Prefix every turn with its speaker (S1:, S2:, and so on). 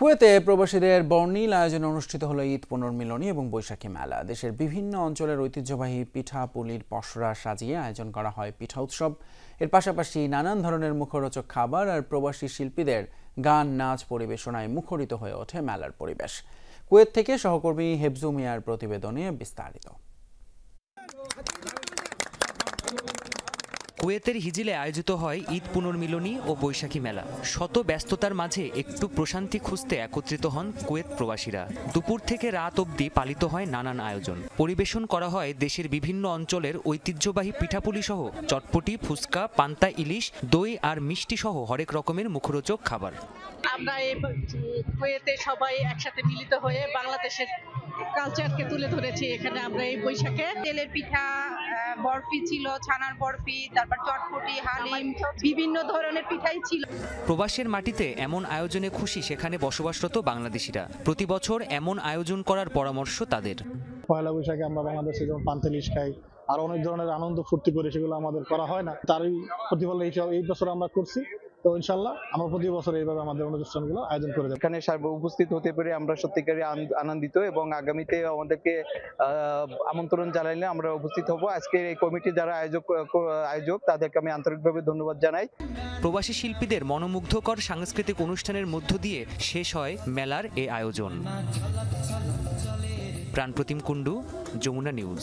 S1: কুয়েতে প্রবাসীদের বর্ণিল আয়োজনে অনুষ্ঠিত হলো ঈদ পুনর্মিলনী এবং বৈশাখী মেলা। দেশের বিভিন্ন অঞ্চলের ঐতিহ্যবাহী পিঠা পুলির পসরা সাজিয়ে আয়োজন করা হয় পিঠা উৎসব। এর পাশাপাশি নানান ধরনের মুখরোচক খাবার আর প্রবাসী শিল্পীদের গান নাচ পরিবেশনায় মুখরিত হয়ে ওঠে মেলার পরিবেশ। কুয়েত থেকে সহকর্মী হেফজু মিয়ার প্রতিবেদনে বিস্তারিত।
S2: কুয়েতের হিজিলে আয়োজিত হয় ঈদ পুনর্মিলনী ও বৈশাখী মেলা। শত ব্যস্ততার মাঝে একটু প্রশান্তি খুঁজতে একত্রিত হন কুয়েত প্রবাসীরা। দুপুর থেকে রাত অবধি পালিত হয় নানান আয়োজন। পরিবেশন করা হয় দেশের বিভিন্ন অঞ্চলের ঐতিহ্যবাহী পিঠাপুলি সহ চটপটি, ফুচকা, পান্তা ইলিশ, দই আর মিষ্টি সহ হরেক রকমের মুখরোচক খাবার।
S3: আমরা এই কুয়েতে সবাই একসাথে মিলিত হয়ে বাংলাদেশের কালচারকে তুলে ধরেছি। এখানে আমরা এই বৈশাখে
S4: তেলের পিঠা, বরফি ছিল, ছানার বরফি, তারপর চটপটি, হালিম, বিভিন্ন ধরনের পিঠাই ছিল।
S2: প্রবাসের মাটিতে এমন আয়োজনে খুশি সেখানে বসবাসরত বাংলাদেশিরা। প্রতি বছর এমন আয়োজন করার পরামর্শ তাদের।
S5: পয়লা বৈশাখে আমরা বাংলাদেশে যেমন পান্তা ইলিশ খাই, আর অনেক ধরনের আনন্দ ফুর্তি করে, সেগুলো আমাদের করা হয় না। তারই প্রতিফলে এই বছর আমরা করছি। তো ইনশাল্লাহ আমরা প্রতি বছর এইভাবে আমাদের অনুষ্ঠানগুলো আয়োজন করে দেব।
S6: এখানে উপস্থিত হতে পেরে আমরা সত্যিকারই আনন্দিত এবং আগামীতে আমাদেরকে আমন্ত্রণ জানাইলে আমরা উপস্থিত হব। আজকে এই কমিটি যারা আয়োজক তাদেরকে আমি আন্তরিকভাবে ধন্যবাদ জানাই।
S2: প্রবাসী শিল্পীদের মনোমুগ্ধকর সাংস্কৃতিক অনুষ্ঠানের মধ্য দিয়ে শেষ হয় মেলার এই আয়োজন। প্রাণপ্রতিম কুণ্ডু, যমুনা নিউজ।